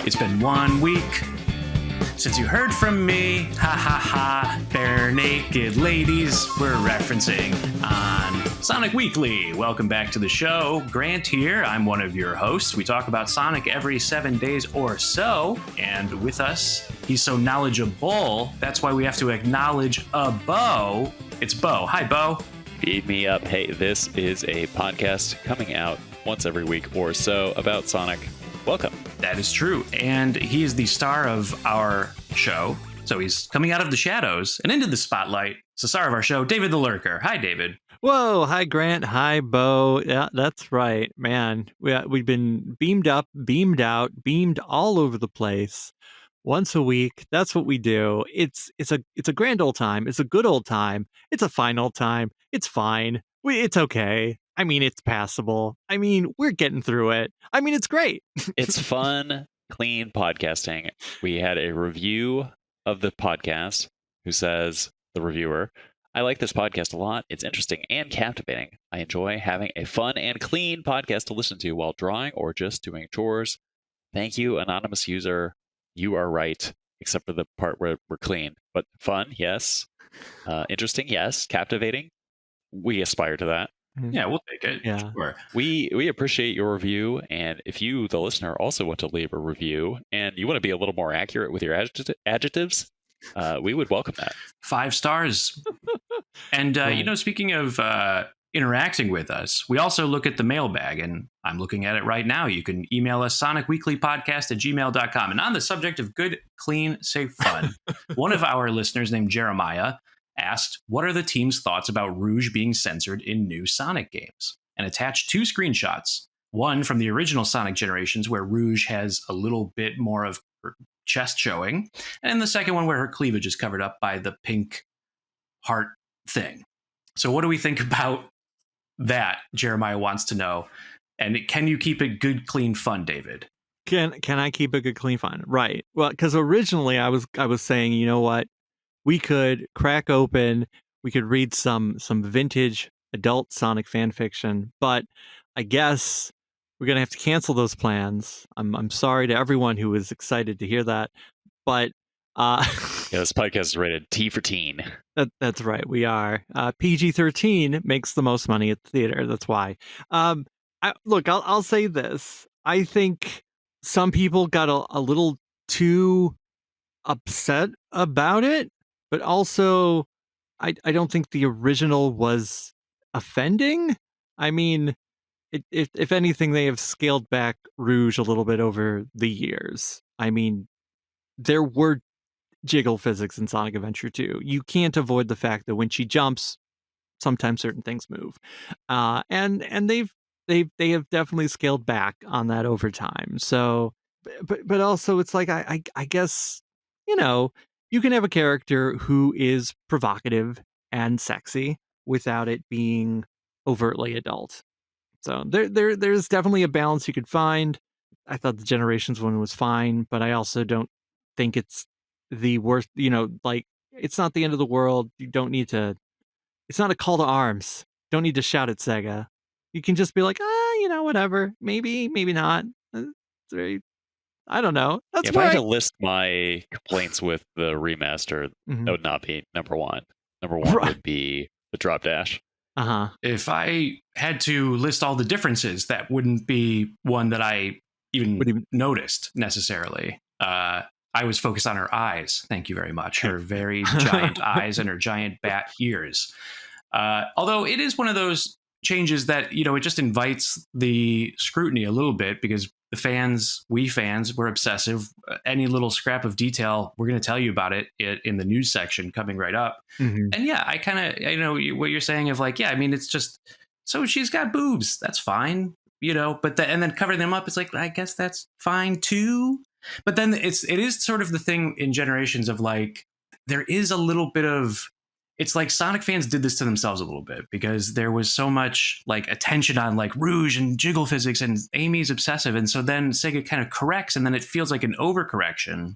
It's been 1 week since you heard from me. Ha ha ha. Bare naked ladies we're referencing on Sonic Weekly. Welcome back to the show. Grant here. I'm one of your hosts. We talk about Sonic every 7 days or so. And with us, he's so knowledgeable. That's why we have to acknowledge a Bo. It's Bo. Hi, Bo. Feed me up. Hey, this is a podcast coming out once every week or so about Sonic. Welcome. That is true. And he is the star of our show. So he's coming out of the shadows and into the spotlight. It's the star of our show, David the Lurker. Hi, David. Whoa. Hi, Grant. Hi, Bo. Yeah, that's right, man. We've been beamed up, beamed out, beamed all over the place once a week. That's what we do. It's a grand old time. It's a good old time. It's a fine old time. It's fine. It's okay. I mean, it's passable. I mean, we're getting through it. I mean, it's great. It's fun, clean podcasting. We had a review of the podcast who says, the reviewer, I like this podcast a lot. It's interesting and captivating. I enjoy having a fun and clean podcast to listen to while drawing or just doing chores. Thank you, anonymous user. You are right, except for the part where we're clean. But fun, yes. Interesting, yes. Captivating. We aspire to that. Yeah, we'll take it. Yeah. Sure. We appreciate your review, and if you, the listener, also want to leave a review and you want to be a little more accurate with your adjectives, we would welcome that. 5 stars. And, speaking of interacting with us, we also look at the mailbag, and I'm looking at it right now. You can email us SonicWeeklyPodcast@gmail.com. And on the subject of good, clean, safe fun, one of our listeners named Jeremiah asked, what are the team's thoughts about Rouge being censored in new Sonic games? And attached 2 screenshots. One from the original Sonic generations, where Rouge has a little bit more of her chest showing. And the second one, where her cleavage is covered up by the pink heart thing. So what do we think about that? Jeremiah wants to know. And can you keep it good, clean fun, David? Can I keep it good, clean fun? Right. Well, because originally I was saying, you know what? We could crack open, we could read some vintage adult Sonic fan fiction, but I guess we're gonna have to cancel those plans. I'm sorry to everyone who was excited to hear that, but This podcast is rated T for teen. That's right, we are. PG-13 makes the most money at the theater. That's why. I'll say this. I think some people got a little too upset about it. But also, I don't think the original was offending. I mean, if anything, they have scaled back Rouge a little bit over the years. I mean, there were jiggle physics in Sonic Adventure 2. You can't avoid the fact that when she jumps, sometimes certain things move. And they have definitely scaled back on that over time. So, but also, it's like I guess, you can have a character who is provocative and sexy without it being overtly adult. So there's definitely a balance you could find. I thought the Generations one was fine, but I also don't think it's the worst, it's not the end of the world. You don't need to, it's not a call to arms. Don't need to shout at Sega. You can just be like, whatever. Maybe not. It's very, I don't know. If I had to list my complaints with the remaster, that would not be number one. Number one would be the drop dash. If I had to list all the differences, that wouldn't be one that I even noticed necessarily. I was focused on her eyes. Thank you very much. Her very giant eyes and her giant bat ears. Although it is one of those changes that, it just invites the scrutiny a little bit, because the fans, we're obsessive. Any little scrap of detail, we're going to tell you about it in the news section coming right up. And yeah, I kind of, what you're saying of it's just, so she's got boobs. That's fine, but and then covering them up, it's like, I guess that's fine too. But then it is sort of the thing in Generations of there is a little bit of, it's like Sonic fans did this to themselves a little bit, because there was so much attention on Rouge and jiggle physics and Amy's obsessive. And so then Sega kind of corrects, and then it feels like an overcorrection.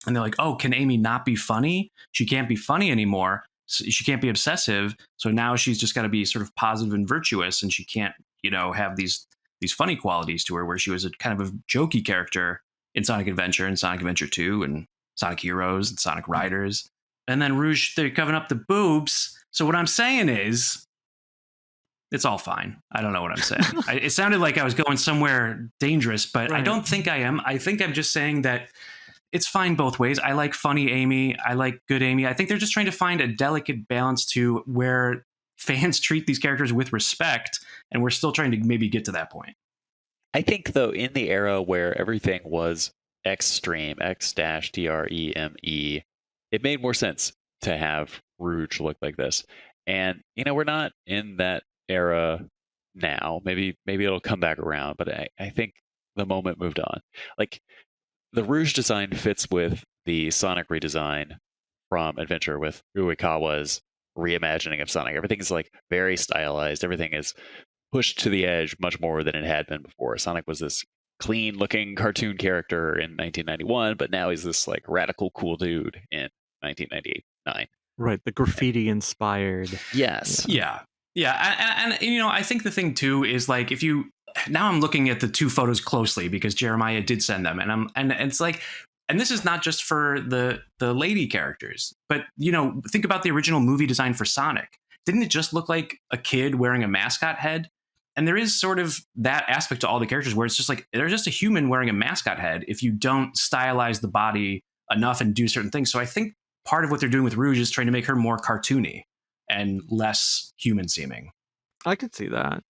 And they're like, oh, can Amy not be funny? She can't be funny anymore. She can't be obsessive. So now she's just got to be sort of positive and virtuous, and she can't, have these funny qualities to her, where she was a kind of a jokey character in Sonic Adventure and Sonic Adventure 2 and Sonic Heroes and Sonic Riders. And then Rouge, they're covering up the boobs. So what I'm saying is, it's all fine. I don't know what I'm saying. It sounded like I was going somewhere dangerous, but I don't think I am. I think I'm just saying that it's fine both ways. I like funny Amy. I like good Amy. I think they're just trying to find a delicate balance to where fans treat these characters with respect, and we're still trying to maybe get to that point. I think, though, in the era where everything was extreme, X-Treme, it made more sense to have Rouge look like this. And, we're not in that era now. Maybe it'll come back around, but I think the moment moved on. Like, the Rouge design fits with the Sonic redesign from Adventure with Uekawa's reimagining of Sonic. Everything is like very stylized. Everything is pushed to the edge much more than it had been before. Sonic was this clean looking cartoon character in 1991, but now he's this like radical cool dude in 1999. Right, the graffiti inspired. Yes. Yeah. And I think the thing too is like, if you, now I'm looking at the two photos closely because Jeremiah did send them, and it's like, and this is not just for the lady characters, but think about the original movie design for Sonic. Didn't it just look like a kid wearing a mascot head? And there is sort of that aspect to all the characters where it's just like, they're just a human wearing a mascot head if you don't stylize the body enough and do certain things. So I think part of what they're doing with Rouge is trying to make her more cartoony and less human seeming. I could see that.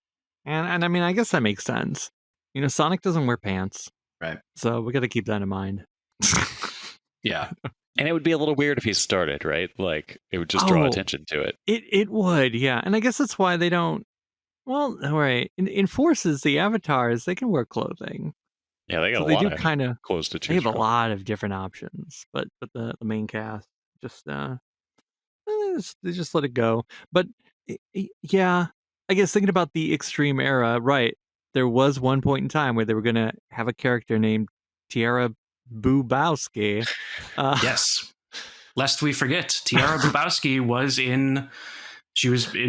And I mean, I guess that makes sense. Sonic doesn't wear pants. Right. So we got to keep that in mind. Yeah. And it would be a little weird if he started, right? Like, it would just draw attention to it. It would, yeah. And I guess that's why they don't. Well, all right. In Forces, the avatars, they can wear clothing. Yeah, they got a lot of kind of clothes to choose They have from. a lot of different options, but the main cast just they just let it go. But yeah, I guess thinking about the Extreme era, right? There was one point in time where they were going to have a character named Tiara Bubowski. Yes. Lest we forget, Tiara Bubowski was in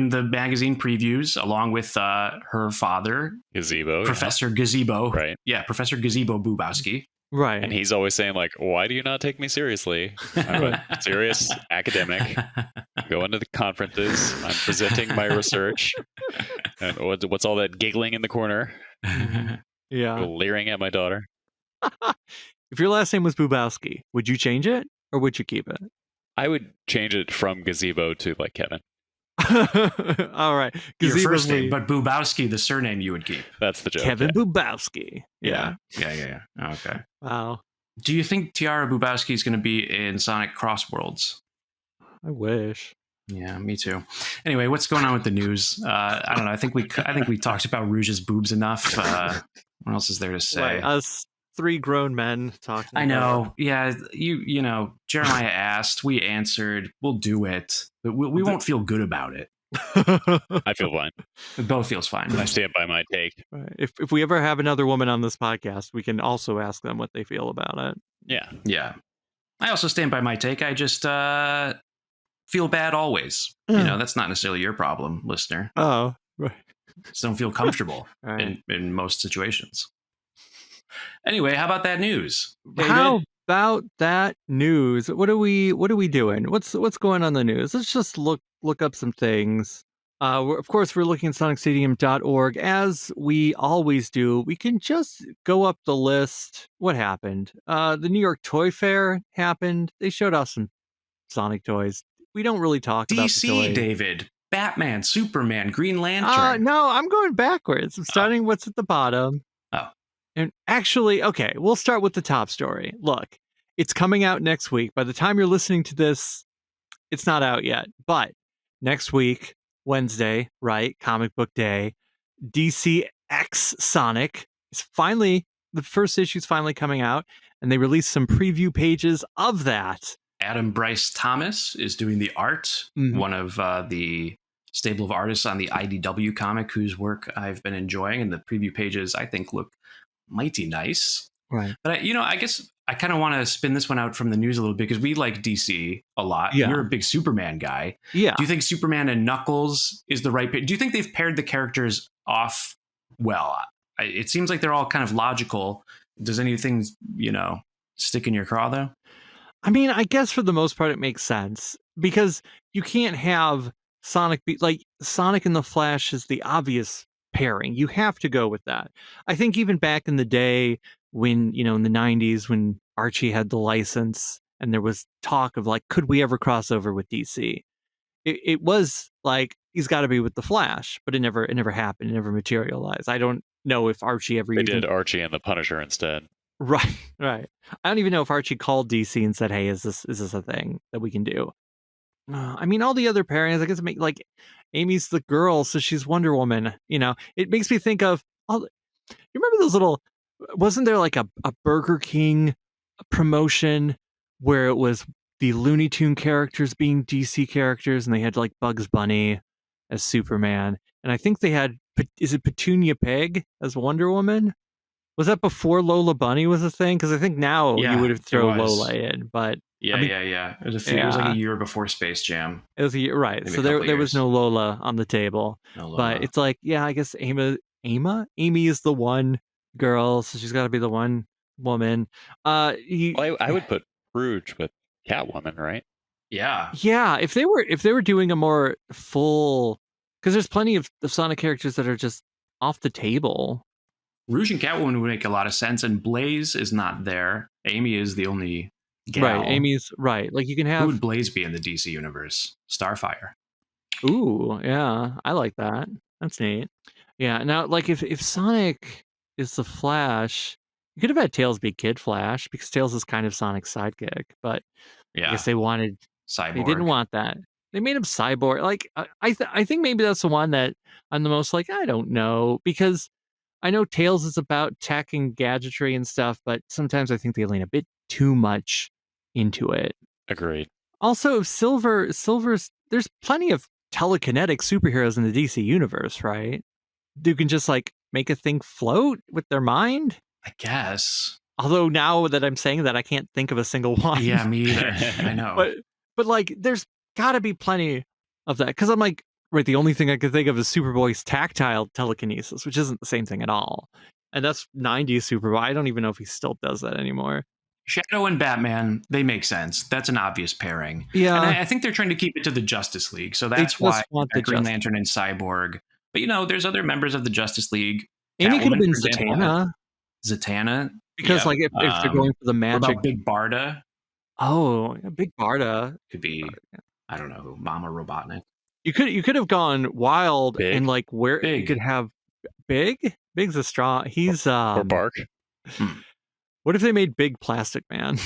the magazine previews along with her father, Gazebo, Professor Gazebo. Right. Yeah, Professor Gazebo Bubowski. Right. And he's always saying, like, why do you not take me seriously? I'm a serious academic. Go into the conferences. I'm presenting my research. And what's all that giggling in the corner? Yeah. Leering at my daughter. If your last name was Bubowski, would you change it or would you keep it? I would change it from Gazebo to, like, Kevin. All right. Your first name, but Bubowski, the surname you would keep. That's the joke. Kevin Bubowski. Yeah. Okay. Wow. Do you think Tiara Bubowski is going to be in Sonic Crossworlds? I wish. Yeah, me too. Anyway, what's going on with the news? I don't know. I think we talked about Rouge's boobs enough. What else is there to say? Right, us three grown men talking. I know. Yeah, Jeremiah asked, we answered. We'll do it, but we won't feel good about it. I feel fine. It both feels fine. I stand by my take. Right. If we ever have another woman on this podcast, we can also ask them what they feel about it. Yeah. I also stand by my take. I just feel bad always. That's not necessarily your problem, listener. Oh, right. Just don't feel comfortable in most situations. Anyway, how about that news? David? How about that news? What are we doing? What's going on in the news? Let's just look up some things. Of course, we're looking at sonicstadium.org as we always do. We can just go up the list. What happened? The New York Toy Fair happened. They showed off some Sonic toys. We don't really talk about the toys. DC, David. Batman, Superman, Green Lantern. No, I'm going backwards. I'm starting what's at the bottom. Oh. And actually, okay, we'll start with the top story. Look, it's coming out next week. By the time you're listening to this, it's not out yet. But next week, Wednesday, right, Comic Book Day, DC X Sonic is finally, the first issue is finally coming out, and they released some preview pages of that. Adam Bryce Thomas is doing the art, one of the stable of artists on the IDW comic whose work I've been enjoying, and the preview pages I think look mighty nice. Right. But I guess I kind of want to spin this one out from the news a little bit because we like DC a lot. Yeah. You're a big Superman guy. Yeah. Do you think Superman and Knuckles is the right? Do you think they've paired the characters off well? It seems like they're all kind of logical. Does anything, stick in your craw though? I mean, I guess for the most part it makes sense because you can't have Sonic be like Sonic and the Flash is the obvious pairing. You have to go with that. I think even back in the day when, in the 90s when Archie had the license and there was talk of like, could we ever cross over with DC? It was like he's got to be with the Flash, but it never happened. It never materialized. I don't know if Archie ever They even did Archie and the Punisher instead. Right. I don't even know if Archie called DC and said, "Hey, is this a thing that we can do?" I mean, all the other pairings, I guess, make like Amy's the girl, so she's Wonder Woman. It makes me think of all. You remember those little? Wasn't there like a Burger King promotion where it was the Looney Tune characters being DC characters, and they had like Bugs Bunny as Superman, and I think they had is it Petunia Pig as Wonder Woman? Was that before Lola Bunny was a thing? Because I think now you would have thrown Lola in, but yeah. It was it was like a year before Space Jam. It was right. Maybe so there was no Lola on the table, but it's like, yeah, I guess Amy is the one girl, so she's got to be the one woman. I would put Rouge with Catwoman, right? Yeah, yeah. If they were doing a more full, because there's plenty of Sonic characters that are just off the table. Rouge and Catwoman would make a lot of sense, and Blaze is not there. Amy is the only gal. Right, Amy's right. Like you can have. Who would Blaze be in the DC universe? Starfire. Ooh, yeah, I like that. That's neat. Yeah, now like if Sonic is the Flash, you could have had Tails be Kid Flash because Tails is kind of Sonic's sidekick, but I guess they wanted Cyborg. They didn't want that. They made him Cyborg. Like I think maybe that's the one that I'm the most like I don't know because. I know Tails is about tech and gadgetry and stuff, but sometimes I think they lean a bit too much into it. Agreed. Also, Silver's there's plenty of telekinetic superheroes in the DC universe, right? You can just like make a thing float with their mind. I guess. Although now that I'm saying that, I can't think of a single one. Yeah, me either. I know. But like, there's got to be plenty of that because I'm like. Right, the only thing I could think of is Superboy's tactile telekinesis, which isn't the same thing at all. And that's 90s Superboy. I don't even know if he still does that anymore. Shadow and Batman, they make sense. That's an obvious pairing. Yeah. And I think they're trying to keep it to the Justice League. So that's why Green Lantern and Cyborg. But, there's other members of the Justice League. Amy could have been Zatanna. Zatanna? Because, like, if they're going for the magic. What about Big Barda? Oh, Big Barda. Could be, I don't know, Mama Robotnik. You could have gone wild Big. and like where you could have Big's a strong. He's or Bark. What if they made Big Plastic Man?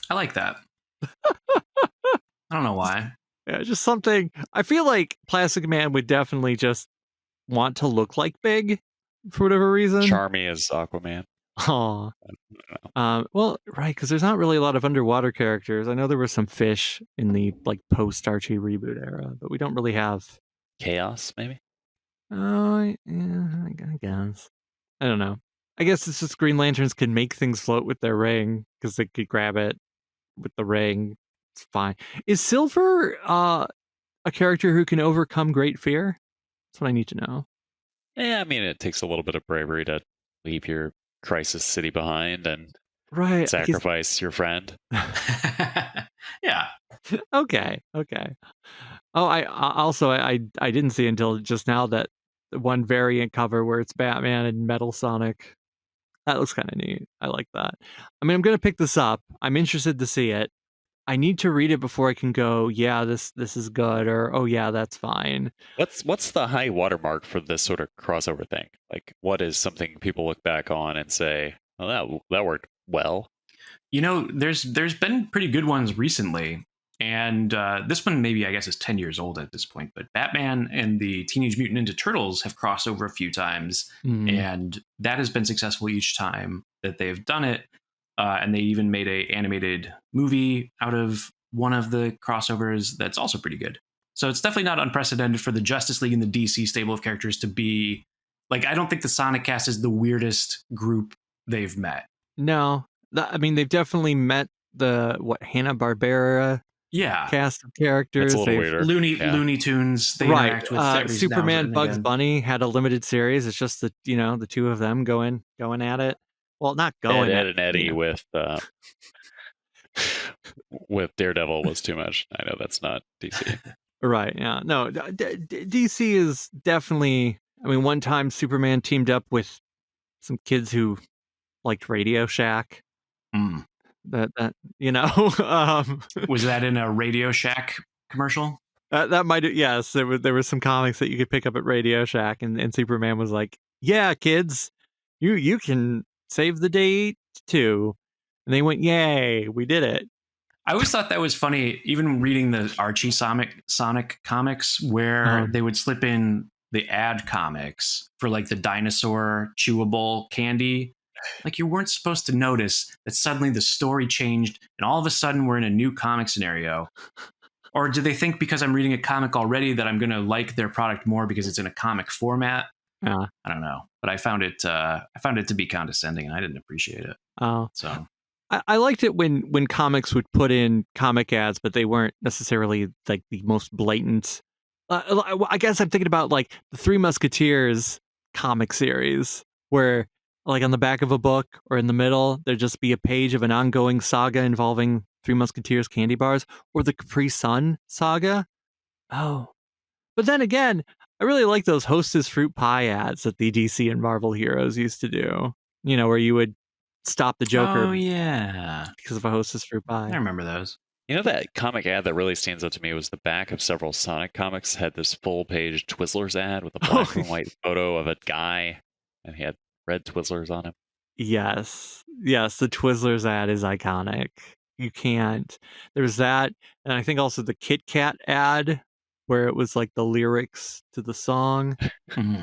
I like that. I don't know why. Yeah, just something. I feel like Plastic Man would definitely just want to look like Big for whatever reason. Charmy as Aquaman. Oh, well, right, because there's not really a lot of underwater characters. I know there were some fish in the like post Archie reboot era, but we don't really have Chaos, maybe. Oh, yeah, I guess. I don't know. I guess it's just Green Lanterns can make things float with their ring because they could grab it with the ring. It's fine. Is Silver a character who can overcome great fear? That's what I need to know. Yeah, I mean, it takes a little bit of bravery to leave your crisis city behind and sacrifice your friend. Yeah. Okay. Oh, I didn't see until just now that one variant cover where it's Batman and Metal Sonic. That looks kind of neat. I like that. I mean, I'm gonna pick this up. I'm interested to see it. I need to read it before I can go, yeah, this is good, or oh yeah, that's fine. What's the high watermark for this sort of crossover thing? Like, what is something people look back on and say, "Oh, that worked well"? There's been pretty good ones recently, and this one maybe I guess is 10 years old at this point. But Batman and the Teenage Mutant Ninja Turtles have crossed over a few times, and that has been successful each time that they've done it. And they even made a animated movie out of one of the crossovers that's also pretty good. So it's definitely not unprecedented for the Justice League and the DC stable of characters to be like, I don't think the Sonic cast is the weirdest group they've met. No, I mean, they've definitely met the Hanna-Barbera cast of characters. That's a little weirder. Looney Tunes. They interact with every Superman, Bugs Bunny had a limited series. It's just the the two of them going at it. Well, not going Ed and Eddie with Daredevil was too much. I know that's not DC. Right. Yeah. No. DC is definitely. I mean, one time Superman teamed up with some kids who liked Radio Shack. That was that in a Radio Shack commercial? That might, yes. There were some comics that you could pick up at Radio Shack, and Superman was like, "Yeah, kids, you can save the day too," and they went, "Yay, we did it." I always thought that was funny, even reading the Archie Sonic comics, where they would slip in the ad comics for like the dinosaur chewable candy. Like, you weren't supposed to notice that suddenly the story changed and all of a sudden we're in a new comic scenario. Or do they think because I'm reading a comic already that I'm going to like their product more because it's in a comic format? Yeah. I don't know, but I found it to be condescending and I didn't appreciate it. Oh, so I liked it when comics would put in comic ads, but they weren't necessarily like the most blatant. I guess I'm thinking about like the Three Musketeers comic series, where like on the back of a book or in the middle, there'd just be a page of an ongoing saga involving Three Musketeers candy bars, or the Capri Sun saga. Oh, but then again, I really like those Hostess fruit pie ads that the DC and Marvel heroes used to do. Where you would stop the Joker. Oh yeah, because of a Hostess fruit pie. I remember those. That comic ad that really stands out to me was the back of several Sonic comics had this full page Twizzlers ad with a black and white photo of a guy, and he had red Twizzlers on him. Yes, the Twizzlers ad is iconic. You can't. There's that, and I think also the Kit Kat ad, where it was like the lyrics to the song,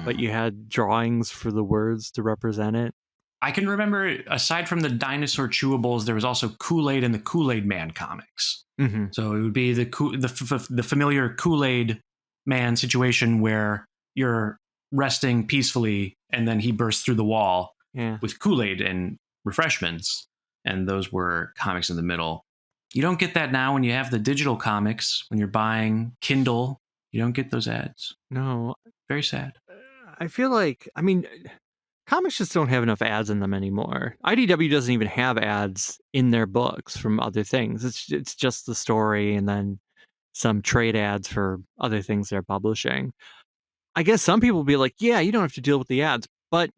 but you had drawings for the words to represent it. I can remember, aside from the dinosaur chewables, there was also Kool-Aid and the Kool-Aid Man comics. So it would be the familiar Kool-Aid Man situation where you're resting peacefully and then he bursts through the wall with Kool-Aid and refreshments. And those were comics in the middle. You don't get that now when you have the digital comics. When you're buying Kindle, you don't get those ads. No. Very sad. I feel like, comics just don't have enough ads in them anymore. IDW doesn't even have ads in their books from other things. It's just the story and then some trade ads for other things they're publishing. I guess some people will be like, yeah, you don't have to deal with the ads, but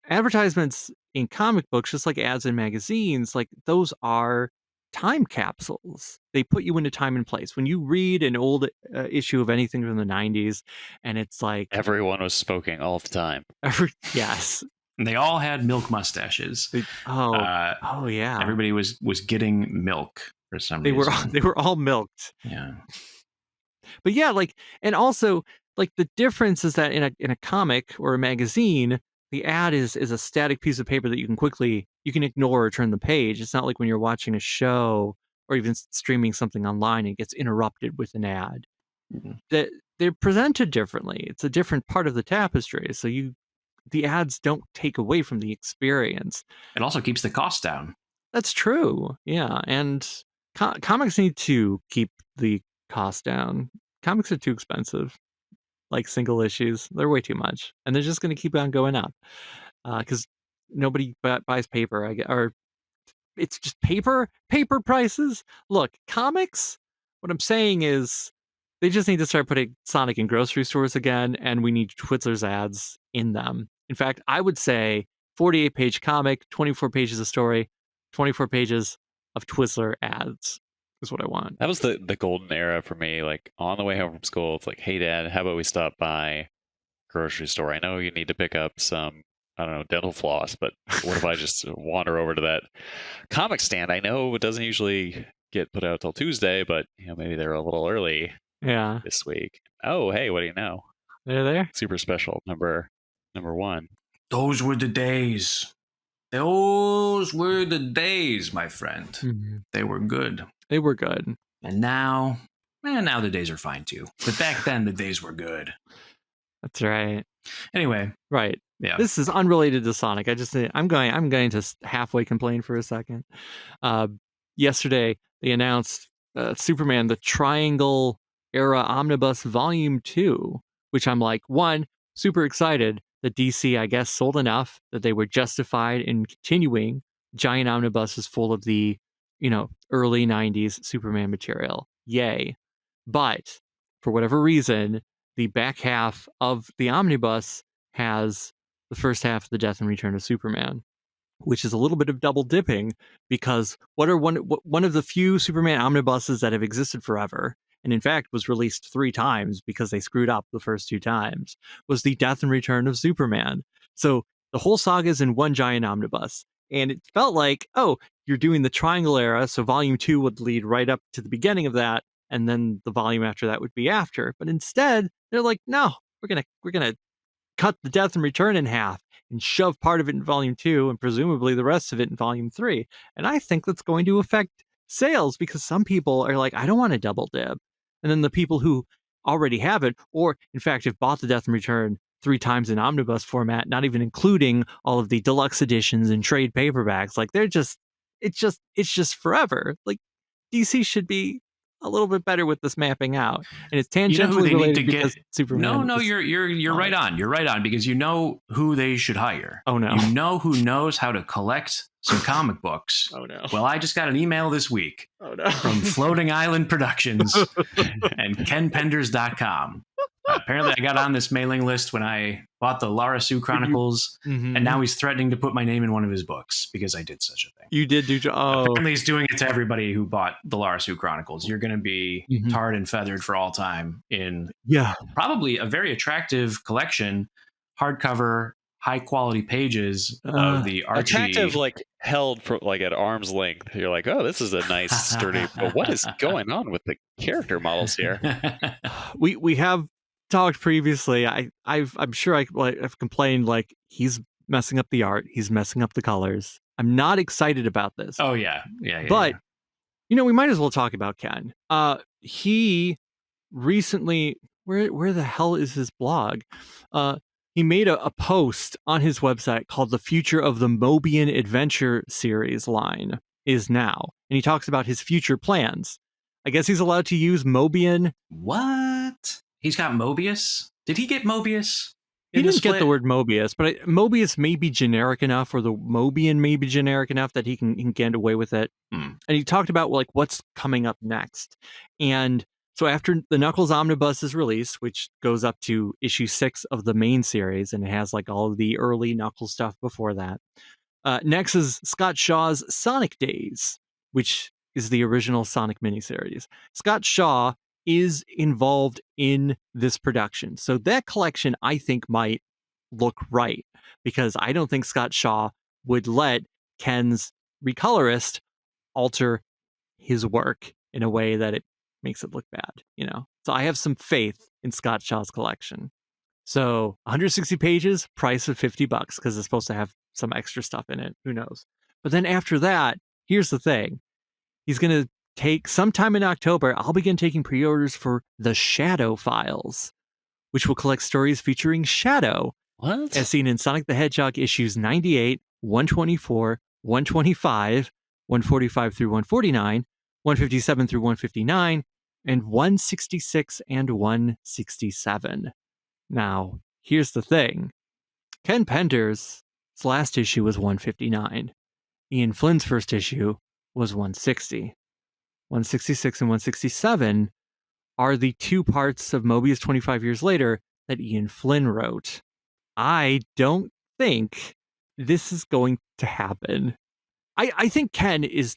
advertisements in comic books, just like ads in magazines, like those are time capsules. They put you into time and place. When you read an old issue of anything from the 90s, and it's like everyone was smoking all the time. Yes. And they all had milk mustaches. Yeah. Everybody was getting milk for some reason. They were all milked. Yeah. But yeah, like, and also like the difference is that in a comic or a magazine, the ad is a static piece of paper that you can ignore or turn the page. It's not like when you're watching a show or even streaming something online, it gets interrupted with an ad. That they're presented differently. It's a different part of the tapestry. So the ads don't take away from the experience. It also keeps the cost down. That's true. Yeah. And comics need to keep the cost down. Comics are too expensive. Like single issues, they're way too much. And they're just going to keep on going up. Because nobody buys paper. Or it's just paper prices. Look, comics, what I'm saying is they just need to start putting Sonic in grocery stores again, and we need Twizzlers ads in them. In fact, I would say 48-page comic, 24 pages of story, 24 pages of Twizzler ads is what I want. That was the golden era for me. Like on the way home from school, it's like, hey, Dad, how about we stop by grocery store? I know you need to pick up some, I don't know, dental floss, but what if I just wander over to that comic stand? I know it doesn't usually get put out till Tuesday, but maybe they're a little early. Yeah. This week. Oh, hey, what do you know? They're there. Super special number 1. Those were the days. Those were the days, my friend. Mm-hmm. They were good. They were good. And now the days are fine too. But back then, the days were good. That's right. Anyway. Right. Yeah. This is unrelated to Sonic. I'm going to halfway complain for a second. Yesterday, they announced Superman, the Triangle Era Omnibus Volume 2, which I'm like, one, super excited that DC, I guess, sold enough that they were justified in continuing giant omnibuses full of the, early 90s Superman material. Yay. But for whatever reason, the back half of the omnibus has the first half of the Death and Return of Superman, which is a little bit of double dipping, because one of the few Superman omnibuses that have existed forever, and in fact was released 3 times because they screwed up the first 2 times, was the Death and Return of Superman. So the whole saga is in one giant omnibus, and it felt like, oh, you're doing the Triangle Era, so Volume 2 would lead right up to the beginning of that, and then the volume after that would be after. But instead, they're like, no, we're gonna cut the Death and Return in half and shove part of it in Volume 2 and presumably the rest of it in Volume 3. And I think that's going to affect sales, because some people are like, I don't want to double dip. And then the people who already have it, or in fact have bought the Death and Return 3 times in omnibus format, not even including all of the deluxe editions and trade paperbacks, like it's just forever. Like, DC should be a little bit better with this mapping out, and it's tangentially related because Superman. No, you're right on. You're right on, because you know who they should hire. Oh no, you know who knows how to collect some comic books. Oh no. Well, I just got an email this week no. from Floating Island Productions and KenPenders.com. Apparently, I got on this mailing list when I bought the Lara Sue Chronicles, and now he's threatening to put my name in one of his books because I did such a thing. You did do. Oh, apparently he's doing it to everybody who bought the Lara Sue Chronicles. You're going to be tarred and feathered for all time in probably a very attractive collection, hardcover, high quality pages of the Archie. Attractive, like held for like at arm's length. You're like, oh, this is a nice sturdy. But what is going on with the character models here? We have talked previously. I'm sure I've complained, like, he's messing up the art, he's messing up the colors. I'm not excited about this. Oh yeah. But we might as well talk about Ken. He recently, where the hell is his blog? He made a post on his website called "The Future of the Mobian Adventure Series line is now," and he talks about his future plans. I guess he's allowed to use Mobian. What? He's got Mobius? Did he get Mobius? He didn't get the word Mobius, but Mobius may be generic enough, or the Mobian may be generic enough that he can get away with it. And he talked about, like, what's coming up next. And so after the Knuckles Omnibus is released, which goes up to issue 6 of the main series, and it has like all of the early Knuckles stuff before that. Next is Scott Shaw's Sonic Days, which is the original Sonic miniseries. Scott Shaw is involved in this production, so that collection I think might look right, because I don't think Scott Shaw would let Ken's recolorist alter his work in a way that it makes it look bad, So I have some faith in Scott Shaw's collection. So 160 pages, price of $50, because it's supposed to have some extra stuff in it. Who knows? But then after that, here's the thing. He's going to take sometime in October, I'll begin taking pre-orders for the Shadow Files, which will collect stories featuring Shadow, as seen in Sonic the Hedgehog issues 98, 124, 125, 145 through 149, 157 through 159, and 166 and 167. Now, here's the thing. Ken Pender's last issue was 159. Ian Flynn's first issue was 160. 166 and 167 are the 2 parts of Mobius 25 years later that Ian Flynn wrote. I don't think this is going to happen. I think Ken he's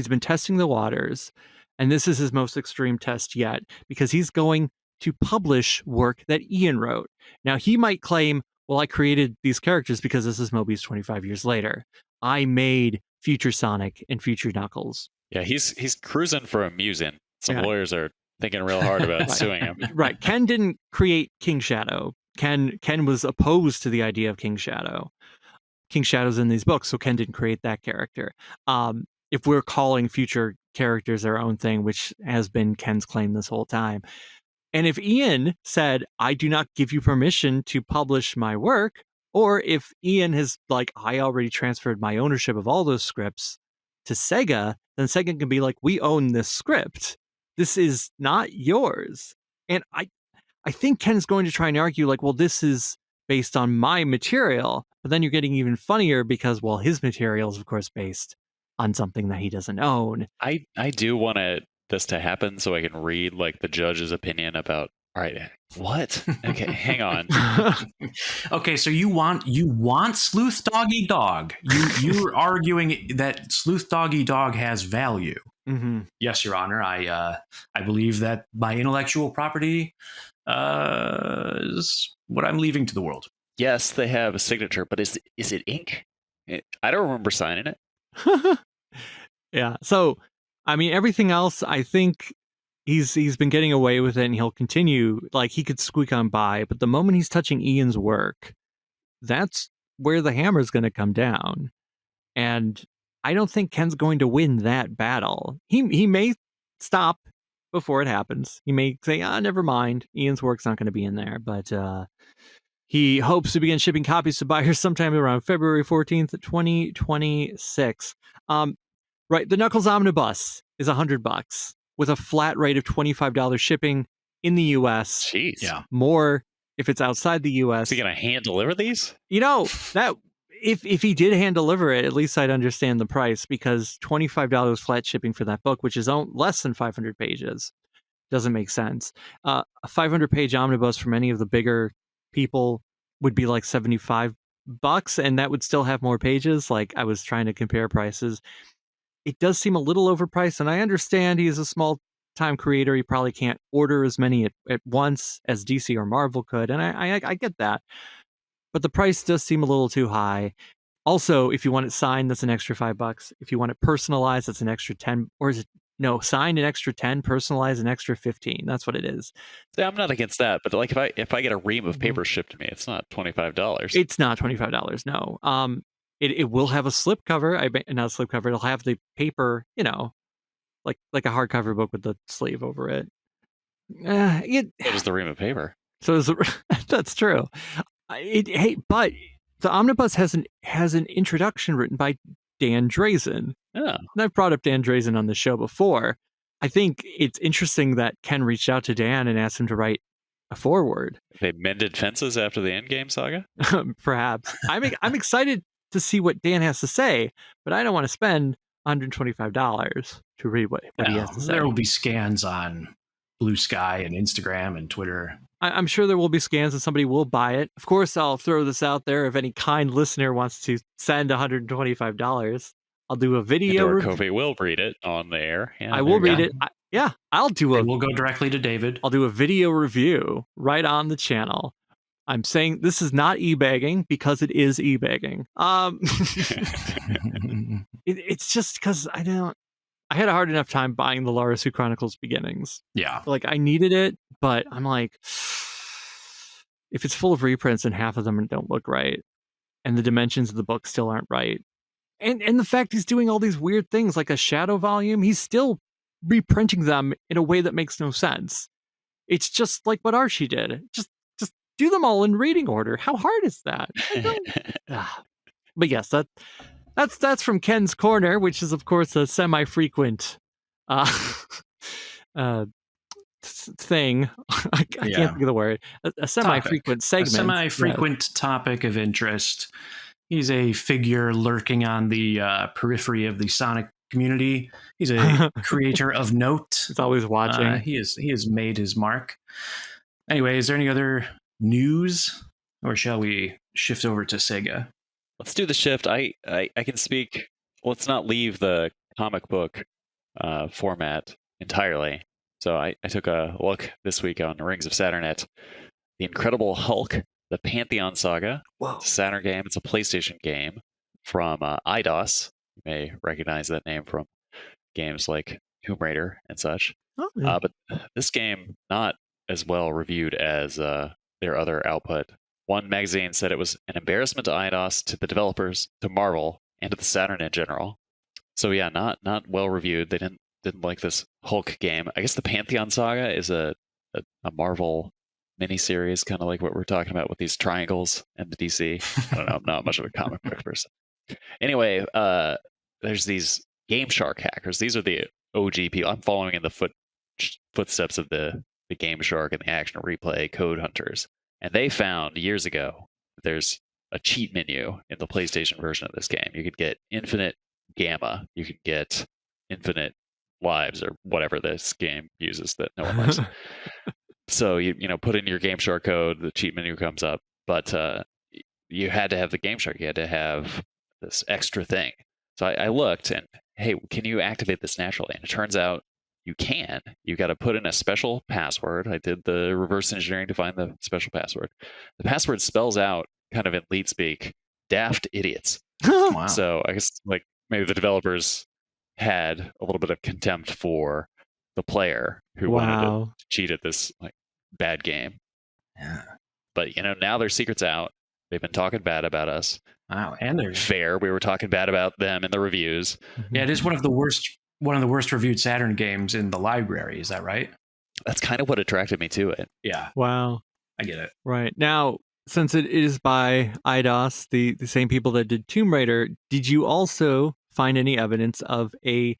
been testing the waters, and this is his most extreme test yet, because he's going to publish work that Ian wrote. Now, he might claim, well, I created these characters because this is Mobius 25 years later. I made future Sonic and future Knuckles. Yeah, he's cruising for a musin. Some lawyers are thinking real hard about suing him. Right. Ken didn't create King Shadow. Ken was opposed to the idea of King Shadow. King Shadow's in these books, so Ken didn't create that character. If we're calling future characters their own thing, which has been Ken's claim this whole time. And if Ian said, I do not give you permission to publish my work, or if Ian has, like, I already transferred my ownership of all those scripts to Sega, then Sega can be like, we own this script. This is not yours. And I think Ken's going to try and argue like, well, this is based on my material. But then you're getting even funnier because, well, his material is, of course, based on something that he doesn't own. I do want this to happen so I can read like the judge's opinion about. All right, what? Okay, hang on. Okay, so you want Sleuth Doggy Dog. You're arguing that Sleuth Doggy Dog has value. Mm-hmm. Yes, Your Honor. I believe that my intellectual property is what I'm leaving to the world. Yes, they have a signature, but is it ink? I don't remember signing it. Yeah. So, I mean, everything else, I think he's been getting away with it, and he'll continue. Like, he could squeak on by, but the moment he's touching Ian's work, that's where the hammer's going to come down. And I don't think Ken's going to win that battle. He may stop before it happens. He may say, never mind. Ian's work's not going to be in there. But he hopes to begin shipping copies to buyers sometime around February 14th, 2026. Right. The Knuckles Omnibus is $100 with a flat rate of $25 shipping in the US. Jeez. Yeah. More if it's outside the US. Is he going to hand deliver these? You know, that if he did hand deliver it, at least I'd understand the price, because $25 flat shipping for that book, which is less than 500 pages, doesn't make sense. A 500-page omnibus from any of the bigger people would be like $75, and that would still have more pages. Like, I was trying to compare prices. It does seem a little overpriced, and I understand he is a small-time creator. He probably can't order as many at once as DC or Marvel could, and I get that. But the price does seem a little too high. Also, if you want it signed, that's an extra $5. If you want it personalized, that's an extra 10. Or is it signed an extra 10, personalized an extra 15? That's what it is. Yeah, I'm not against that, but like if I get a ream of paper shipped to me, it's not $25. It's not $25. No. It will have a slipcover. Not a slipcover. It'll have the paper, like a hardcover book with the sleeve over it. So does the ream of paper. So that's true. But the omnibus has an introduction written by Dan Drazen. Yeah. And I've brought up Dan Drazen on the show before. I think it's interesting that Ken reached out to Dan and asked him to write a foreword. They mended fences after the Endgame saga? Perhaps. I'm excited to see what Dan has to say, but I don't want to spend $125 to read what he has to say. There will be scans on Blue Sky and Instagram and Twitter. I'm sure there will be scans and somebody will buy it. Of course, I'll throw this out there. If any kind listener wants to send $125, I'll do a video. Or Kofi will read it on the air. Yeah, I will read it. I'll do it. We'll go directly to David. I'll do a video review right on the channel. I'm saying this is not e-bagging because it is e-bagging. It's just because I had a hard enough time buying the Lara Sue Chronicles Beginnings. Yeah. Like, I needed it, but I'm like, if it's full of reprints and half of them don't look right, and the dimensions of the book still aren't right, and the fact he's doing all these weird things like a shadow volume, he's still reprinting them in a way that makes no sense. It's just like what Archie did. Just do them all in reading order. How hard is that? But yes, that's from Ken's Corner, which is, of course, a semi-frequent thing. I can't think of the word. A semi-frequent segment. A semi-frequent topic of interest. He's a figure lurking on the periphery of the Sonic community. He's a creator of note. He's always watching. He has made his mark. Anyway, is there any other news, or shall we shift over to Sega? Let's do the shift. I can speak. Let's not leave the comic book format entirely. So I took a look this week on Rings of Saturn at The Incredible Hulk, the Pantheon Saga. Whoa. It's a Saturn game. It's a PlayStation game from IDOS. You may recognize that name from games like Tomb Raider and such. Oh, yeah. But this game, not as well reviewed as their other output. One magazine said it was an embarrassment to IDOS, to the developers, to Marvel, and to the Saturn in general. So yeah, not well reviewed. They didn't like this Hulk game. I guess the Pantheon Saga is a Marvel miniseries, kind of like what we're talking about with these triangles and the DC. I don't know. I'm not much of a comic book person. Anyway, there's these Game Shark hackers. These are the OG people. I'm following in the footsteps of the Game Shark and the Action Replay code hunters. And they found years ago there's a cheat menu in the PlayStation version of this game. You could get infinite gamma. You could get infinite lives or whatever this game uses that no one likes. So you put in your Game Shark code, the cheat menu comes up, but you had to have the Game Shark. You had to have this extra thing. So I looked and, hey, can you activate this naturally? And it turns out you can. You got to put in a special password. I did the reverse engineering to find the special password. The password spells out, kind of in lead speak, daft idiots. Wow. So I guess like maybe the developers had a little bit of contempt for the player who wanted to cheat at this like bad game. Yeah. But now their secret's out. They've been talking bad about us. Wow, and they're fair. We were talking bad about them in the reviews. Yeah, it is one of the worst reviewed Saturn games in the library. Is that right? That's kind of what attracted me to it. Yeah. Wow. I get it. Right. Now, since it is by IDOS, the same people that did Tomb Raider, did you also find any evidence of a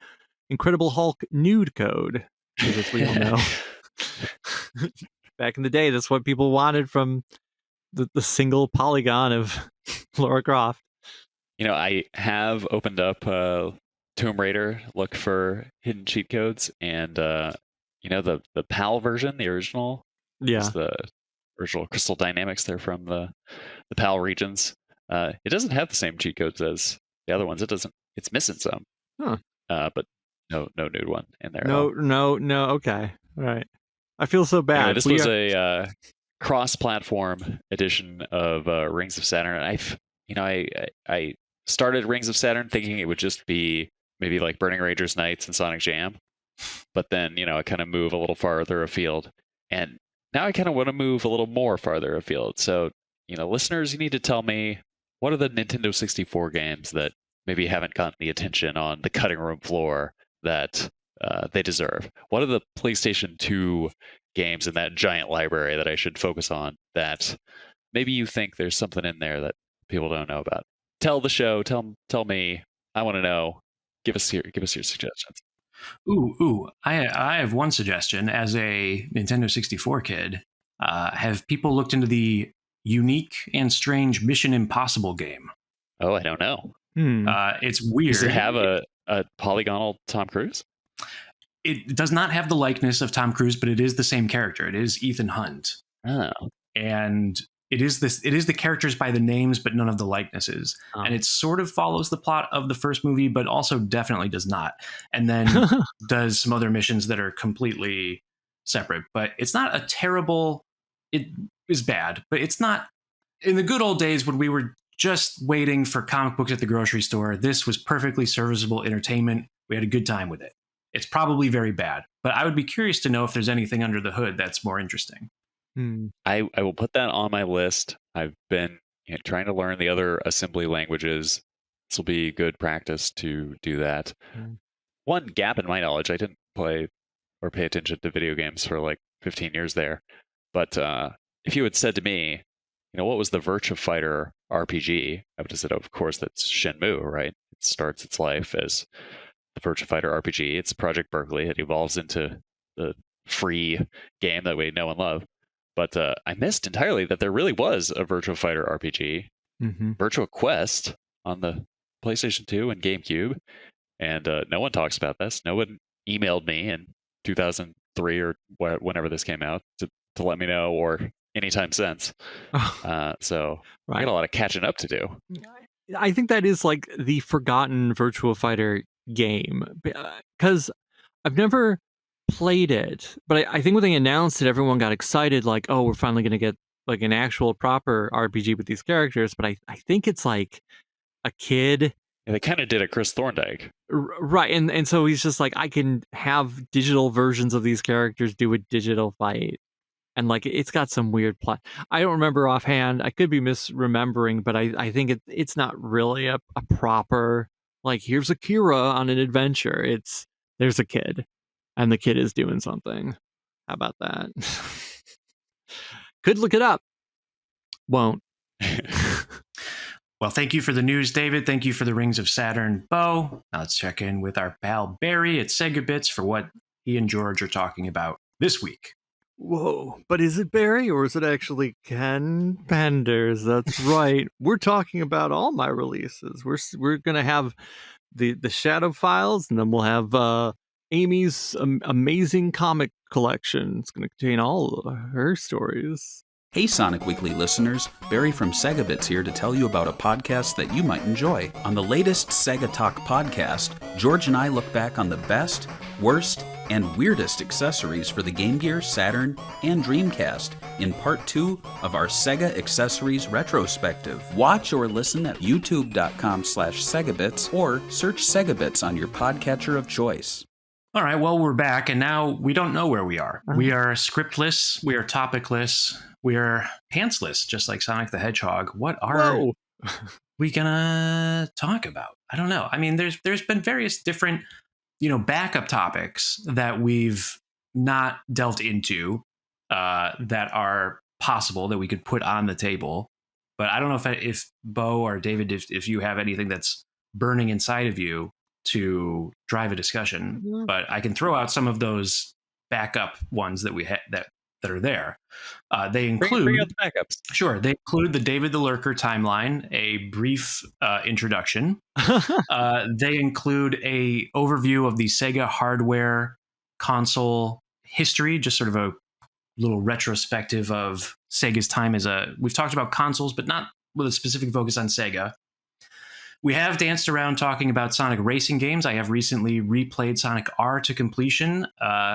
Incredible Hulk nude code? Because as we all know, back in the day, that's what people wanted from the single polygon of Lara Croft. I have opened up Tomb Raider, look for hidden cheat codes, and the PAL version, the original, is the original Crystal Dynamics. They're from the PAL regions. It doesn't have the same cheat codes as the other ones. It doesn't. It's missing some. Huh. But no nude one in there. No. Okay. All right. I feel so bad. This was a cross-platform edition of Rings of Saturn. I started Rings of Saturn thinking it would just be maybe like Burning Rangers Nights and Sonic Jam, but then I kind of move a little farther afield, and now I kind of want to move a little more farther afield. So listeners, you need to tell me, what are the Nintendo 64 games that maybe haven't gotten the attention on the cutting room floor that they deserve? What are the PlayStation 2 games in that giant library that I should focus on that maybe you think there's something in there that people don't know about? Tell the show, tell me. I want to know. Give us your suggestions. Ooh! I have one suggestion. As a Nintendo 64 kid, have people looked into the unique and strange Mission Impossible game? Oh, I don't know. It's weird. Does it have a polygonal Tom Cruise? It does not have the likeness of Tom Cruise, but it is the same character. It is Ethan Hunt. Oh. And it is the characters by the names, but none of the likenesses. Oh. And it sort of follows the plot of the first movie, but also definitely does not. And then does some other missions that are completely separate. But it's not a terrible... It is bad, but it's not... In the good old days when we were just waiting for comic books at the grocery store, this was perfectly serviceable entertainment. We had a good time with it. It's probably very bad, but I would be curious to know if there's anything under the hood that's more interesting. I will put that on my list. I've been trying to learn the other assembly languages. This will be good practice to do that. One gap in my knowledge, I didn't play or pay attention to video games for like 15 years there. But if you had said to me, what was the Virtua Fighter RPG? I would have said, of course, that's Shenmue, right? It starts its life as the Virtua Fighter RPG. It's Project Berkeley. It evolves into the free game that we know and love. But I missed entirely that there really was a Virtua Fighter RPG, Virtua Quest on the PlayStation 2 and GameCube, and no one talks about this. No one emailed me in 2003 or whenever this came out to let me know, or anytime since. So I got a lot of catching up to do. I think that is like the forgotten Virtua Fighter game, because I've never played it, but I think when they announced it, everyone got excited, like, oh, we're finally going to get like an actual proper RPG with these characters. But I think it's like a kid. Yeah, they kind of did a Chris Thorndike. Right. And so he's just like, I can have digital versions of these characters do a digital fight. And like, it's got some weird plot. I don't remember offhand. I could be misremembering, but I think it's not really a proper, like, here's Akira on an adventure. There's a kid, and the kid is doing something. How about that? Could look it up. Won't. Well, thank you for the news, David. Thank you for the Rings of Saturn, Bo. Now let's check in with our pal Barry at Sega Bits for what he and George are talking about this week. Whoa, but is it Barry or is it actually Ken Penders? That's right. We're talking about all my releases. We're gonna have the Shadow Files, and then we'll have Amy's amazing comic collection. It's gonna contain all of her stories. Hey Sonic Weekly listeners, Barry from Sega Bits here to tell you about a podcast that you might enjoy. On the latest Sega Talk podcast, George and I look back on the best, worst, and weirdest accessories for the Game Gear, Saturn, and Dreamcast in part 2 of our Sega Accessories Retrospective. Watch or listen at youtube.com/SegaBits or search Sega Bits on your podcatcher of choice. All right, well, we're back, and now we don't know where we are. We are scriptless, we are topicless, we are pantsless, just like Sonic the Hedgehog. What are we gonna talk about? I don't know. I mean, there's been various different, backup topics that we've not delved into that are possible that we could put on the table. But I don't know if Bo or David, if you have anything that's burning inside of you to drive a discussion, but I can throw out some of those backup ones that we had that are there. They include bring out the backups. Sure, they include the David the Lurker timeline, a brief introduction. They include a overview of the Sega hardware console history, just sort of a little retrospective of Sega's time we've talked about consoles, but not with a specific focus on Sega. We have danced around talking about Sonic racing games. I have recently replayed Sonic R to completion,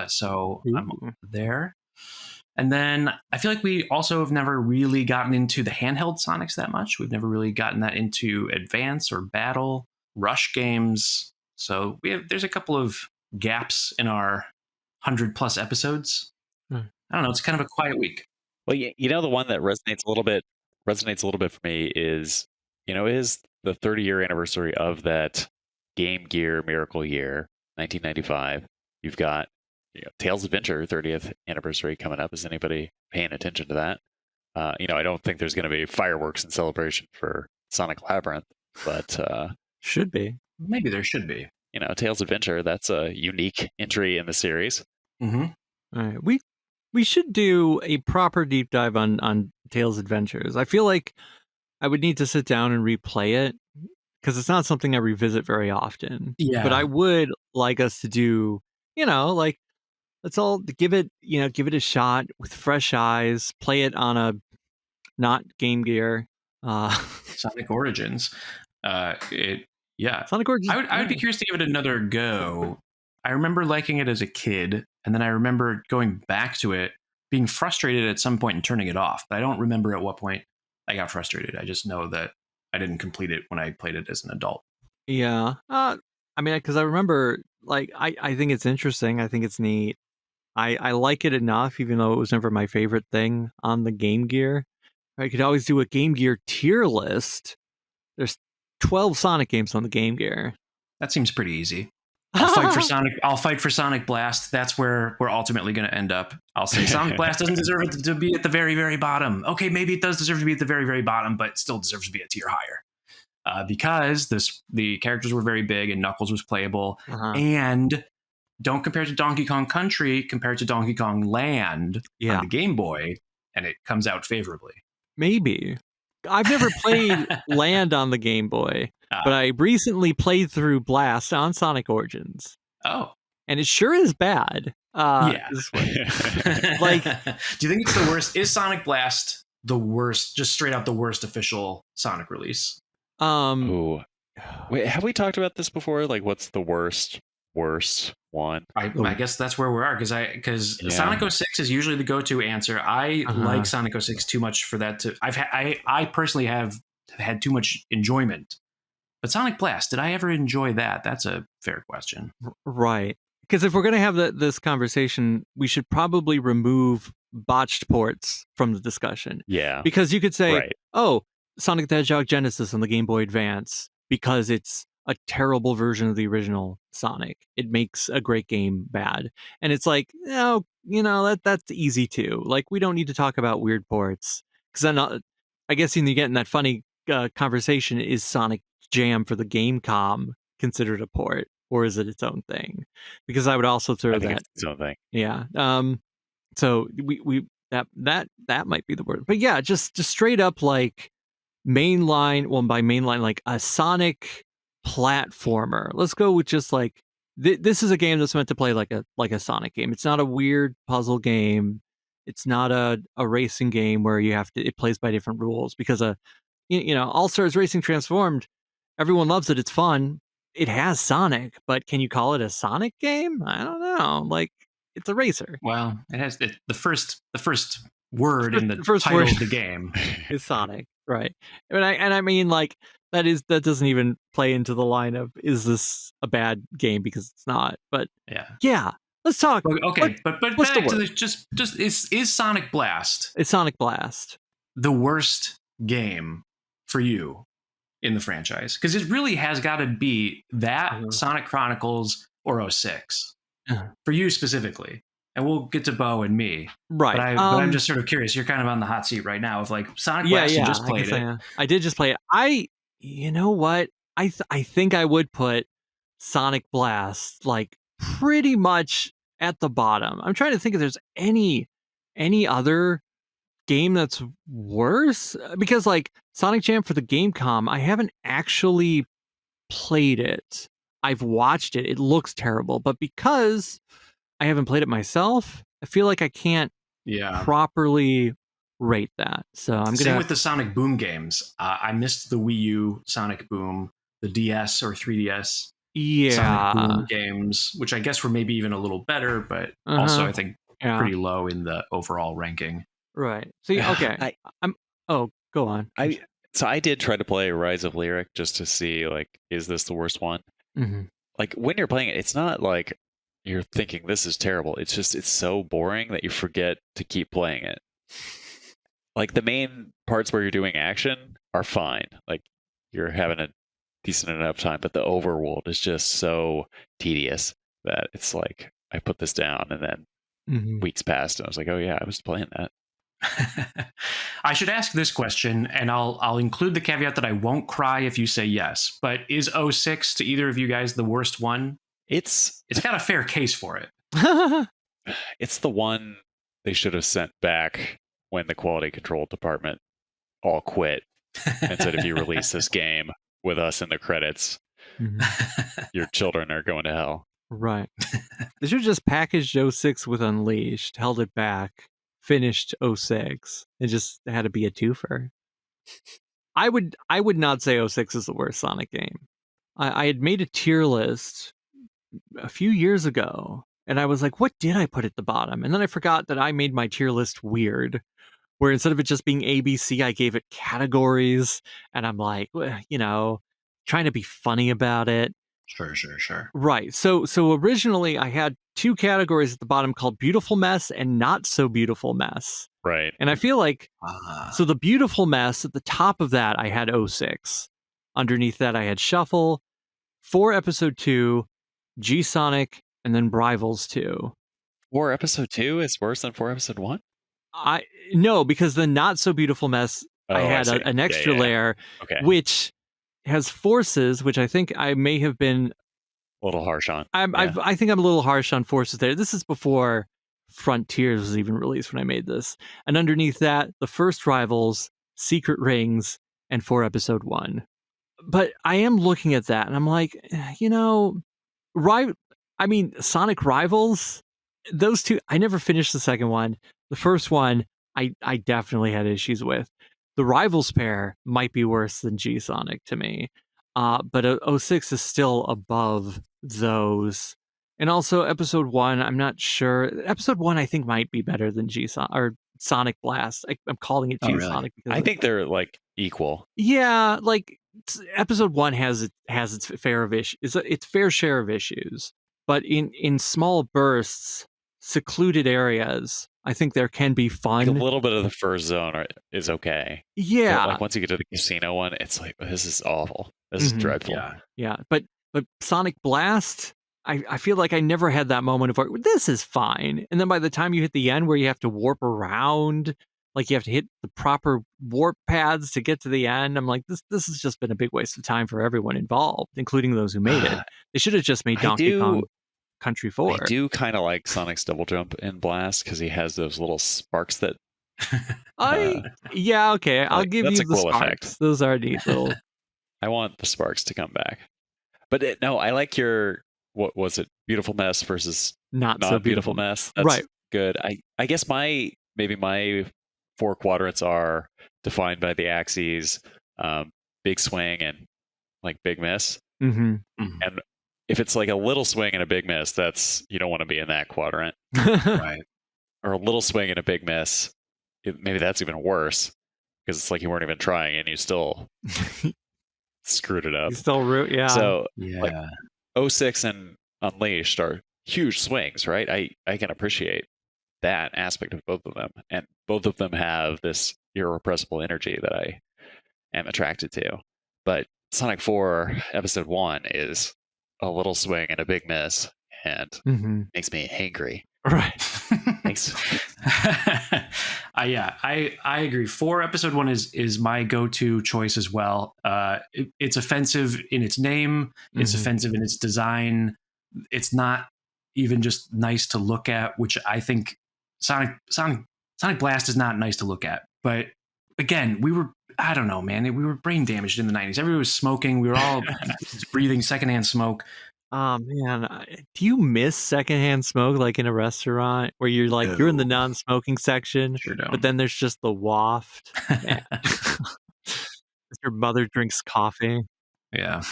so I'm there. And then I feel like we also have never really gotten into the handheld Sonics that much. We've never really gotten that into Advance or Battle, Rush games. So there's a couple of gaps in our 100+ episodes. I don't know. It's kind of a quiet week. Well, the one that resonates a little bit for me is the 30-year anniversary of that Game Gear Miracle Year, 1995. You've got Tales Adventure 30th anniversary coming up. Is anybody paying attention to that? I don't think there's going to be fireworks in celebration for Sonic Labyrinth, but should be. Maybe there should be. Tales Adventure, that's a unique entry in the series. Mm-hmm. All right. We should do a proper deep dive on Tales Adventures. I feel like I would need to sit down and replay it because it's not something I revisit very often. Yeah. But I would like us to do, let's all give it a shot with fresh eyes, play it on a not Game Gear. Sonic Origins. Sonic Origins. I would be curious to give it another go. I remember liking it as a kid, and then I remember going back to it, being frustrated at some point and turning it off. But I don't remember at what point I got frustrated. I just know that I didn't complete it when I played it as an adult. Yeah. Because I remember, I think it's interesting. I think it's neat. I like it enough, even though it was never my favorite thing on the Game Gear. I could always do a Game Gear tier list. There's 12 Sonic games on the Game Gear. That seems pretty easy. I'll fight for Sonic Blast. That's where we're ultimately going to end up. I'll say Sonic Blast doesn't deserve it to be at the very, very bottom. Okay, maybe it does deserve to be at the very, very bottom, but it still deserves to be a tier higher. Because the characters were very big and Knuckles was playable. And don't compare it to Donkey Kong Country, compare it to Donkey Kong Land on the Game Boy, and it comes out favorably. Maybe. I've never played Land on the Game Boy, but I recently played through Blast on Sonic Origins. Oh. And it sure is bad. Do you think it's the worst? Is Sonic Blast the worst, just straight out the worst official Sonic release? Wait, have we talked about this before? Like, what's the worst one? I guess that's where we are, because Sonic 06 is usually the go-to answer. I like Sonic 06 too much for that to. I personally have had too much enjoyment. But Sonic Blast, did I ever enjoy that? That's a fair question. Right. Because if we're going to have this conversation, we should probably remove botched ports from the discussion. Yeah. Because you could say, Sonic the Hedgehog Genesis on the Game Boy Advance, because it's a terrible version of the original Sonic. It makes a great game bad. And it's like, that's easy too. Like, we don't need to talk about weird ports. Because then I guess you get in that funny conversation, is Sonic Jam for the Gamecom considered a port, or is it its own thing? Because I would also throw that. It's its own thing. Yeah. So we that might be the word, but yeah, just straight up like mainline. Well, by mainline, like a Sonic platformer. Let's go with just like this is a game that's meant to play like a Sonic game. It's not a weird puzzle game. It's not a racing game where you have to. It plays by different rules because All Stars Racing Transformed. Everyone loves it. It's fun. It has Sonic, but can you call it a Sonic game? I don't know. Like, it's a racer. Well, it has the first word in the title of the game is Sonic, right? And I mean, like, that doesn't even play into the line of, is this a bad game, because it's not. But yeah. Let's talk. Okay, but back to just is Sonic Blast? Is Sonic Blast the worst game for you in the franchise? Because it really has got to be that Sonic Chronicles or 06 for you specifically. And we'll get to Bo and me, right? But I'm just sort of curious. You're kind of on the hot seat right now of like Sonic Blast. You just played it. I did just play it. You know what? I think I would put Sonic Blast like pretty much at the bottom. I'm trying to think if there's any other game that's worse, because like Sonic Jam for the Gamecom, I haven't actually played it. I've watched it. It looks terrible, but because I haven't played it myself, I feel like I can't properly rate that. So I'm same with the Sonic Boom games. I missed the Wii U Sonic Boom, the DS or 3DS Sonic Boom games, which I guess were maybe even a little better, but also I think pretty low in the overall ranking. Right. See, okay. Go on. I did try to play Rise of Lyric just to see, like, is this the worst one? Mm-hmm. Like, when you're playing it, it's not like you're thinking this is terrible. It's just, it's so boring that you forget to keep playing it. Like, the main parts where you're doing action are fine. Like, you're having a decent enough time, but the overworld is just so tedious that it's like, I put this down and then weeks passed and I was like, oh yeah, I was playing that. I should ask this question, and I'll include the caveat that I won't cry if you say yes. But is 06 to either of you guys the worst one? It's got a fair case for it. It's the one they should have sent back when the quality control department all quit and said, if you release this game with us in the credits, your children are going to hell. Right. They should have just packaged 06 with Unleashed, held it back, finished 06, and just had to be a twofer. I would not say 06 is the worst Sonic game. I had made a tier list a few years ago, and I was like, what did I put at the bottom? And then I forgot that I made my tier list weird, where instead of it just being ABC, I gave it categories, and I'm like, trying to be funny about it. Sure. Right. So originally I had two categories at the bottom called Beautiful Mess and Not So Beautiful Mess. Right. And I feel like, so the Beautiful Mess, at the top of that, I had 06. Underneath that, I had Shuffle, 4 Episode 2, G-Sonic, and then Rivals 2. 4 Episode 2 is worse than 4 Episode 1? No, because the Not So Beautiful Mess, I had an extra layer, which has Forces, which I think I may have been a little harsh on. I think I'm a little harsh on Forces there. This is before Frontiers was even released when I made this. And underneath that, the first Rivals, Secret Rings, and 4 Episode 1. But I am looking at that and I'm like, Sonic Rivals, those two, I never finished the second one. The first one, I definitely had issues with. The Rivals pair might be worse than G-Sonic to me. But 06 is still above those. And also Episode 1, I'm not sure. Episode 1, I think, might be better than G-Sonic or Sonic Blast. I'm calling it G-Sonic. Really? I think they're like equal. Yeah, like Episode 1 has its fair of issues. Its fair share of issues. But in small bursts, secluded areas, I think there can be fun. Like a little bit of the first zone is okay. Yeah. But like once you get to the casino one, it's like, this is awful. This is dreadful. Yeah. But Sonic Blast, I feel like I never had that moment of like, this is fine. And then by the time you hit the end where you have to warp around like you have to hit the proper warp paths to get to the end. I'm like, this has just been a big waste of time for everyone involved, including those who made it. They should have just made Donkey Kong Country 4. I do kind of like Sonic's double jump in Blast because he has those little sparks that. Yeah, okay, I'll give you the cool sparks. Effect. Those are neat little. I want the sparks to come back, but no, I like your what was it? Beautiful Mess versus not so beautiful mess. That's right. Good. I guess my 4 quadrants are defined by the axes, big swing and like big miss. Mm-hmm. And if it's like a little swing and a big miss, that's you don't want to be in that quadrant, Right? Or a little swing and a big miss. Maybe that's even worse because it's like you weren't even trying and you still screwed it up. You still root, yeah. So Yeah. like 06 and Unleashed are huge swings, right? I can appreciate that aspect of both of them, and both of them have this irrepressible energy that I am attracted to. But Sonic 4 Episode 1 is a little swing and a big miss, and makes me angry. Right. Thanks. Yeah, I agree. 4 Episode 1 is my go-to choice as well. It's offensive in its name. It's offensive in its design. It's not even just nice to look at, which I think Sonic Blast is not nice to look at. But again, I don't know, man. We were brain damaged in the 90s. Everybody was smoking. We were all breathing secondhand smoke. Oh man, do you miss secondhand smoke like in a restaurant where you're like you're in the non-smoking section, Sure don't. but then there's just the waft? Your mother drinks coffee. Yeah.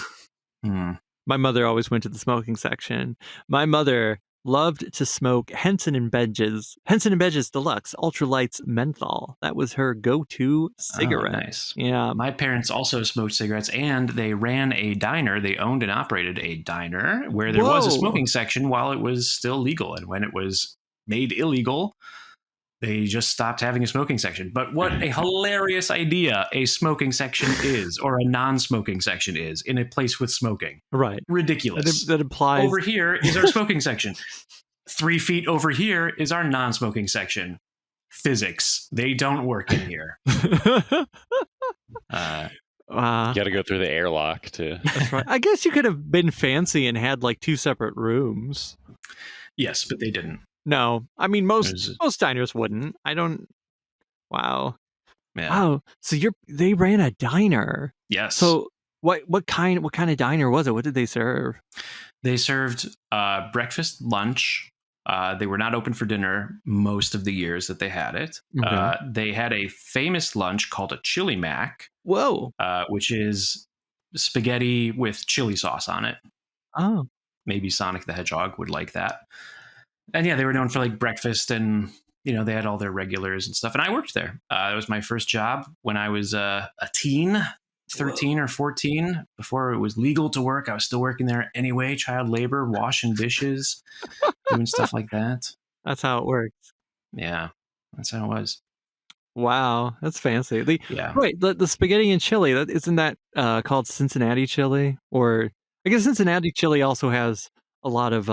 My mother always went to the smoking section. My mother loved to smoke Henson and Bedges Deluxe Ultralights Menthol. That was her go-to cigarette. Oh, nice. Yeah. My parents also smoked cigarettes, and they ran a diner. They owned and operated a diner where there was a smoking section while it was still legal. And when it was made illegal, they just stopped having a smoking section. But what a hilarious idea a smoking section is, or a non-smoking section is, in a place with smoking. Right. Ridiculous. That implies... Over here is our smoking section. 3 feet over here is our non-smoking section. Physics. They don't work in here. You got to go through the airlock to... That's right. I guess you could have been fancy and had like 2 separate rooms. Yes, but they didn't. No, I mean most diners wouldn't. I don't. Wow. Yeah. Wow. So they ran a diner. Yes. So what kind of diner was it? What did they serve? They served breakfast, lunch. They were not open for dinner most of the years that they had it. Okay. They had a famous lunch called a chili mac. Whoa. Which is spaghetti with chili sauce on it. Oh. Maybe Sonic the Hedgehog would like that. And yeah, they were known for like breakfast, and they had all their regulars and stuff. And I worked there. It was my first job when I was a teen, 13 or 14. Before it was legal to work, I was still working there anyway. Child labor, washing dishes, doing stuff like that. That's how it works. Yeah, that's how it was. Wow, that's fancy. Yeah. Wait, the spaghetti and chili, isn't that called Cincinnati chili? Or I guess Cincinnati chili also has a lot of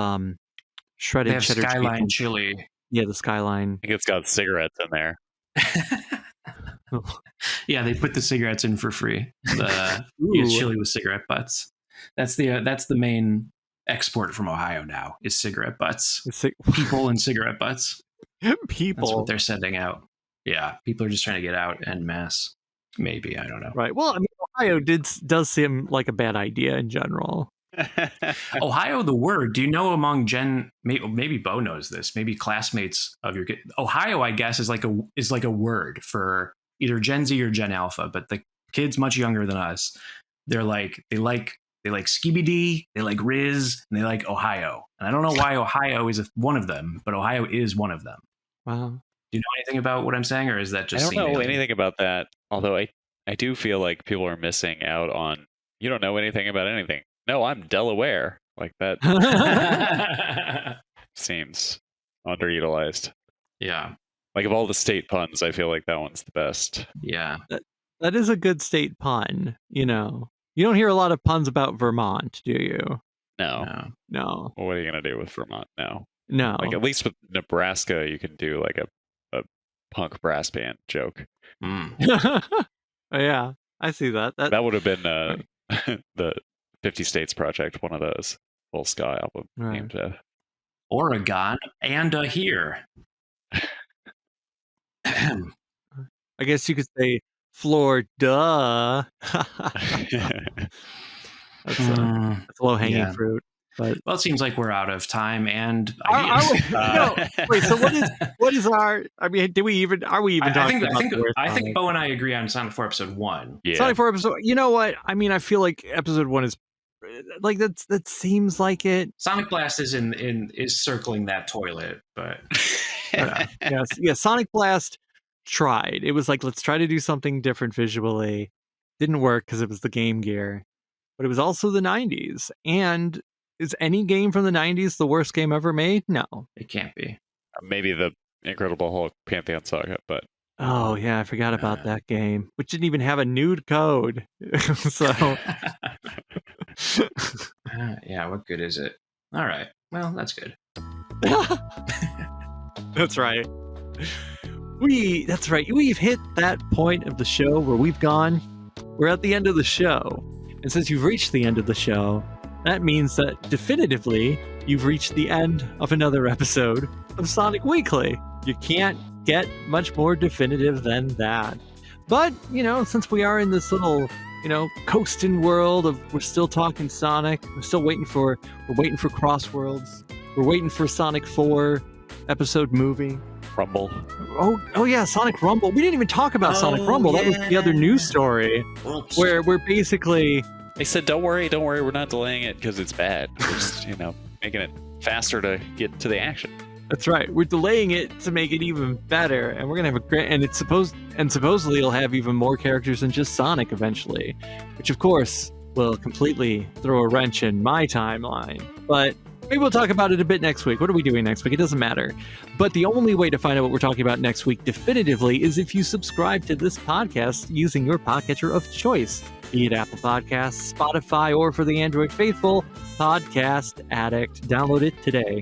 shredded they have cheddar Skyline cheese. Chili. Yeah, the Skyline. I think it's got cigarettes in there. Yeah, they put the cigarettes in for free. The chili with cigarette butts. That's the main export from Ohio now is cigarette butts. People and cigarette butts. People. That's what they're sending out. Yeah, people are just trying to get out en masse. Maybe, I don't know. Right. Well, I mean, Ohio does seem like a bad idea in general. Ohio, the word. Do you know among maybe Bo knows this? Maybe classmates of your kid. Ohio, I guess, is like a word for either Gen Z or Gen Alpha. But the kids much younger than us, they like Skibidi, they like Riz, and they like Ohio. And I don't know why Ohio is one of them, but Ohio is one of them. Wow. Do you know anything about what I'm saying, or is that just? I don't know anything about that. Although I do feel like people are missing out on. You don't know anything about anything. No, I'm Delaware. Like that seems underutilized. Yeah. Like of all the state puns, I feel like that one's the best. Yeah. That is a good state pun. You don't hear a lot of puns about Vermont, do you? No. Well, what are you gonna do with Vermont now? No. Like at least with Nebraska, you can do like a punk brass band joke. Oh, yeah, I see that. That would have been the 50 States Project, one of those full ska album named Oregon and here. I guess you could say Florida. That's low-hanging fruit. But well, it seems like we're out of time and ideas. Wait, so what is our? I mean, are we even talking about? I think Bo and I agree on Sonic 4 episode 1. Yeah. Sonic 4 episode. You know what? I mean, I feel like episode 1 is like that seems like it. Sonic Blast is is circling that toilet, but yes, Sonic Blast tried. It was like, let's try to do something different visually. Didn't work because it was the Game Gear, but it was also the 90s. And is any game from the 90s the worst game ever made? No, it can't be. Maybe the Incredible Hulk Pantheon Saga, but oh yeah, I forgot about that game, which didn't even have a nude code. So yeah, what good is it? All right, well, that's good. That's right. We've hit that point of the show where we're at the end of the show. And since you've reached the end of the show, that means that definitively you've reached the end of another episode of Sonic Weekly. You can't get much more definitive than that. But, since we are in this little, coasting world of we're still talking Sonic, we're waiting for Crossworlds, we're waiting for Sonic 4 episode movie. Rumble. Oh yeah, Sonic Rumble. We didn't even talk about Sonic Rumble. Yeah. That was the other news story. Oops. Where we're basically... They said, don't worry, we're not delaying it because it's bad. We're just, making it faster to get to the action. That's right. We're delaying it to make it even better, and we're gonna have a great. And supposedly it'll have even more characters than just Sonic eventually, which of course will completely throw a wrench in my timeline. But maybe we'll talk about it a bit next week. What are we doing next week? It doesn't matter. But the only way to find out what we're talking about next week definitively is if you subscribe to this podcast using your podcatcher of choice, be it Apple Podcasts, Spotify, or for the Android faithful, Podcast Addict. Download it today.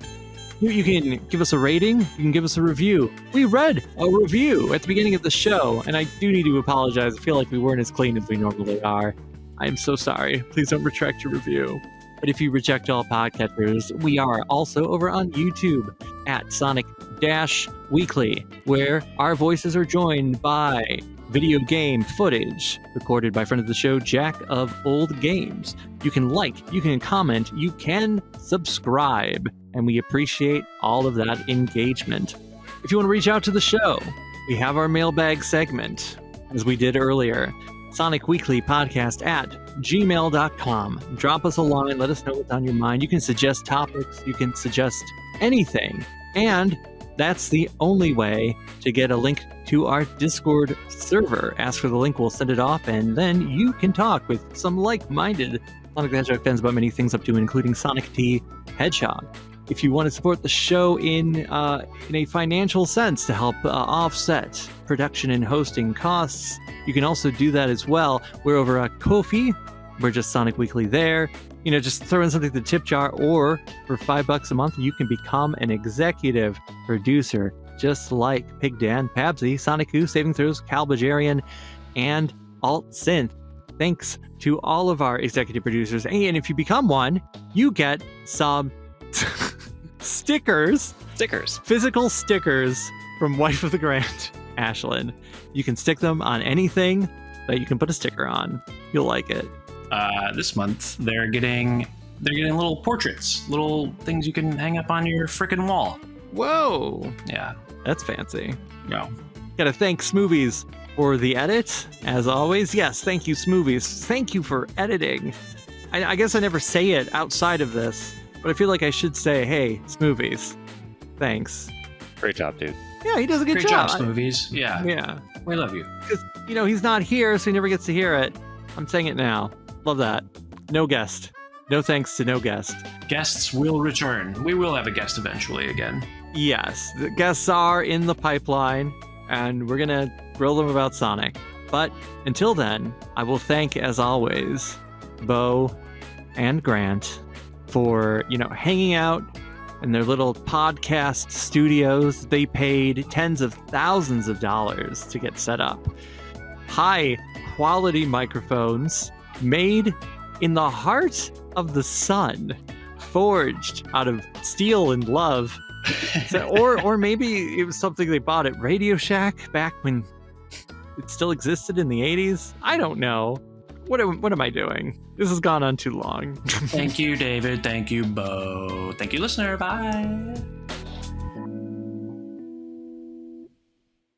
You can give us a rating. You can give us a review. We read a review at the beginning of the show, and I do need to apologize. I feel like we weren't as clean as we normally are. I am so sorry. Please don't retract your review. But if you reject all podcatchers, we are also over on YouTube at Sonic-Weekly, where our voices are joined by video game footage recorded by friend of the show, jackofoldgames. You can like, you can comment, you can subscribe, and we appreciate all of that engagement. If you want to reach out to the show, we have our mailbag segment, as we did earlier. SonicWeeklyPodcast at gmail.com. Drop us a line, let us know what's on your mind. You can suggest topics, you can suggest anything. And that's the only way to get a link to our Discord server. Ask for the link, we'll send it off, and then you can talk with some like-minded Sonic the Hedgehog fans about many things up to, including Sonic the Hedgehog. If you want to support the show in a financial sense to help offset production and hosting costs, you can also do that as well. We're over at Ko-fi. We're just Sonic Weekly there. Just throw in something to the tip jar, or for $5 a month, you can become an executive producer, just like PigDan, Pabsy, Sonikku, SavingThrows, Belgarion, and AltSynth. Thanks to all of our executive producers. And if you become one, you get some stickers, physical stickers from Wife of the Grand, Ashlyn. You can stick them on anything that you can put a sticker on. You'll like it. This month they're getting little portraits, little things you can hang up on your frickin' wall. Whoa. Yeah. That's fancy. Yeah. Gotta thank Smoovies for the edit, as always. Yes, thank you, Smoovies. Thank you for editing. I guess I never say it outside of this, but I feel like I should say, hey, Smoovies, thanks. Great job, dude. Yeah, he does a good Great job. job, Smoovies. Yeah. Yeah. We love you. Because, he's not here, so he never gets to hear it. I'm saying it now. Love that. No guest. No thanks to no guest. Guests will return. We will have a guest eventually again. Yes, the guests are in the pipeline, and we're going to grill them about Sonic. But until then, I will thank, as always, Bo and Grant for, hanging out in their little podcast studios. They paid tens of thousands of dollars to get set up. High quality microphones made in the heart of the sun, forged out of steel and love. or maybe it was something they bought at Radio Shack back when it still existed in the 80s. I don't know. What am I doing? This has gone on too long. Thank you, David. Thank you, Bo. Thank you, listener. Bye.